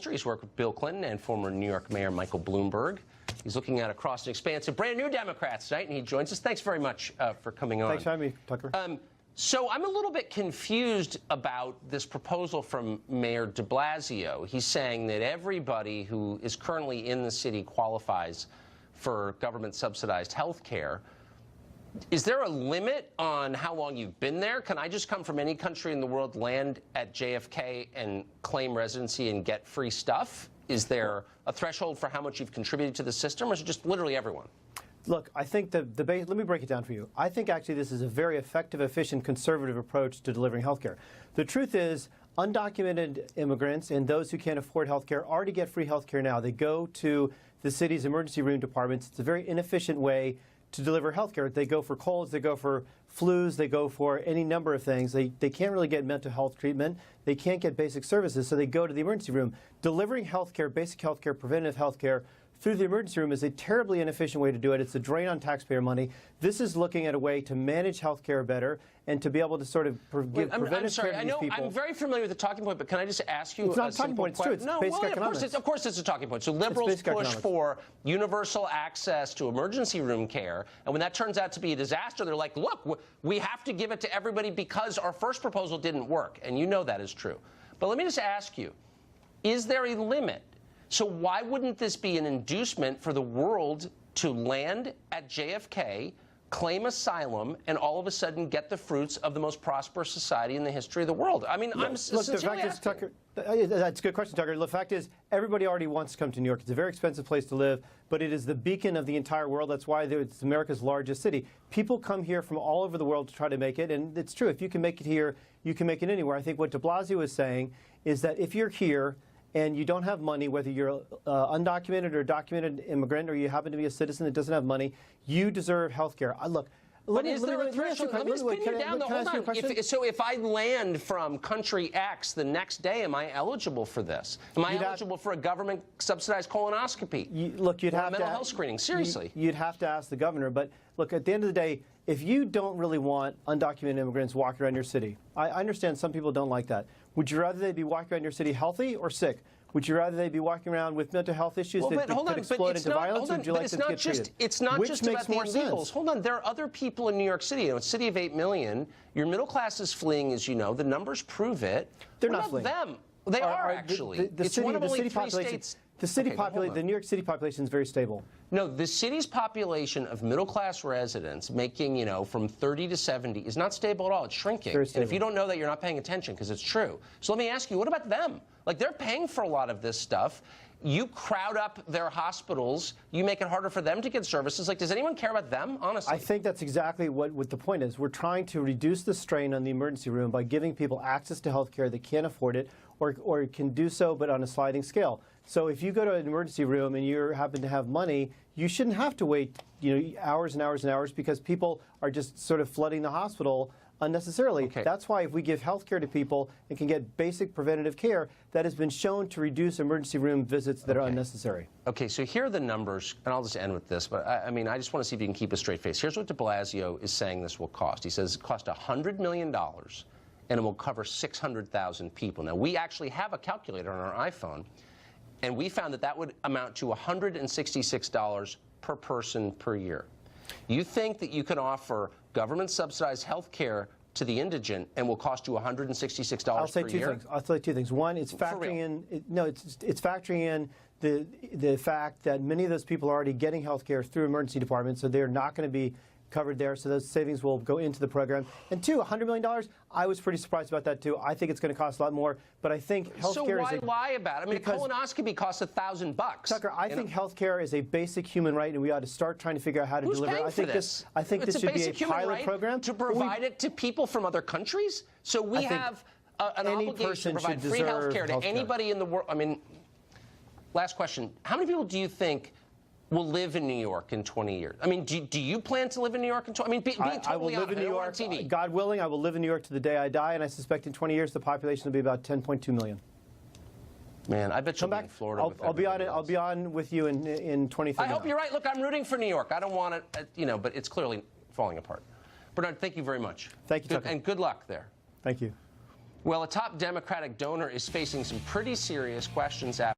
He's worked with Bill Clinton and former New York Mayor Michael Bloomberg. He's looking at across an expanse of brand new Democrats tonight, and he joins us. Thanks very much for coming on. Thanks for having me, Tucker. So I'm a little bit confused about this proposal from Mayor de Blasio. He's saying that everybody who is currently in the city qualifies for government-subsidized health care. Is there a limit on how long you've been there? Can I just come from any country in the world, land at JFK, and claim residency and get free stuff? Is there a threshold for how much you've contributed to the system, or is it just literally everyone? Look, I think let me break it down for you. I think actually this is a very effective, efficient, conservative approach to delivering health care. The truth is, undocumented immigrants and those who can't afford health care already get free health care now. They go to the city's emergency room departments. It's a very inefficient way to deliver health care. They go for colds, they go for flus, they go for any number of things. They can't really get mental health treatment. They can't get basic services, so they go to the emergency room. Delivering health care, basic health care, preventative health care through the emergency room is a terribly inefficient way to do it. It's a drain on taxpayer money. This is looking at a way to manage health care better and to be able to sort of give preventive care to these people. I'm very familiar with the talking point, but can I just ask you it's not a talking point, it's true. It's basic economics. Of course it's a talking point. So liberals push for universal access to emergency room care, and when that turns out to be a disaster, they're like, look, we have to give it to everybody because our first proposal didn't work, and you know that is true. But let me just ask you, is there a limit? So why wouldn't this be an inducement for the world to land at JFK, claim asylum, and all of a sudden get the fruits of the most prosperous society in the history of the world? I mean, I'm sincerely asking. Tucker, that's a good question, Tucker. The fact is, everybody already wants to come to New York. It's a very expensive place to live, but it is the beacon of the entire world. That's why it's America's largest city. People come here from all over the world to try to make it, and it's true. If you can make it here, you can make it anywhere. I think what de Blasio is saying is that if you're here and you don't have money, whether you're undocumented or documented immigrant, or you happen to be a citizen that doesn't have money, you deserve health care. Look, let me spin you down. Hold on. So if I land from country X the next day, am I eligible for this? Am I eligible for a government-subsidized colonoscopy? You'd have mental health screening. Seriously. You'd have to ask the governor. But look, at the end of the day, if you don't really want undocumented immigrants walking around your city, I understand some people don't like that. Would you rather they be walking around your city healthy or sick? Would you rather they be walking around with mental health issues that could explode into violence, or would you like them to get treated? It's not just about the illegals. Hold on. There are other people in New York City. It's a city of 8 million. Your middle class is fleeing, as you know. The numbers prove it. They're not fleeing. Them. They are actually. It's one of only 3 states. The New York City population is very stable. No, the city's population of middle-class residents making, from 30 to 70 is not stable at all. It's shrinking. And if you don't know that, you're not paying attention, because it's true. So let me ask you, what about them? Like, they're paying for a lot of this stuff. You crowd up their hospitals. You make it harder for them to get services. Like, does anyone care about them, honestly? I think that's exactly what the point is. We're trying to reduce the strain on the emergency room by giving people access to health care that can't afford it, or can do so, but on a sliding scale. So if you go to an emergency room and you happen to have money, you shouldn't have to wait, hours and hours and hours, because people are just sort of flooding the hospital unnecessarily. Okay. That's why if we give health care to people and can get basic preventative care, that has been shown to reduce emergency room visits that are unnecessary. Okay, so here are the numbers, and I'll just end with this, but I mean, I just want to see if you can keep a straight face. Here's what de Blasio is saying this will cost. He says it cost $100 million, and it will cover 600,000 people. Now, we actually have a calculator on our iPhone, and we found that that would amount to $166 per person per year. You think that you can offer government-subsidized health care to the indigent and will cost you $166 per year? I'll say two things. One, it's factoring in. It's factoring in the fact that many of those people are already getting health care through emergency departments, so they're not going to be covered there, so those savings will go into the program. And two, $100 million, I was pretty surprised about that too. I think it's going to cost a lot more, but I think healthcare is So why lie about it? I mean, a colonoscopy costs $1,000. Tucker, I think healthcare is a basic human right, and we ought to start trying to figure out how to deliver it. I think this should be a pilot program to provide it to people from other countries. So we have an obligation to provide free healthcare to anybody in the world. I mean, last question: how many people do you think will live in New York in 20 years? I mean, do you plan to live in New York in 20? I mean, I will live in New York. God willing, I will live in New York to the day I die, and I suspect in 20 years the population will be about 10.2 million. Man, I bet you'll be in Florida. I'll be on with you in 2030. I hope you're right. Look, I'm rooting for New York. I don't want it, but it's clearly falling apart. Bernard, thank you very much. Thank you, Tucker. And good luck there. Thank you. Well, a top Democratic donor is facing some pretty serious questions after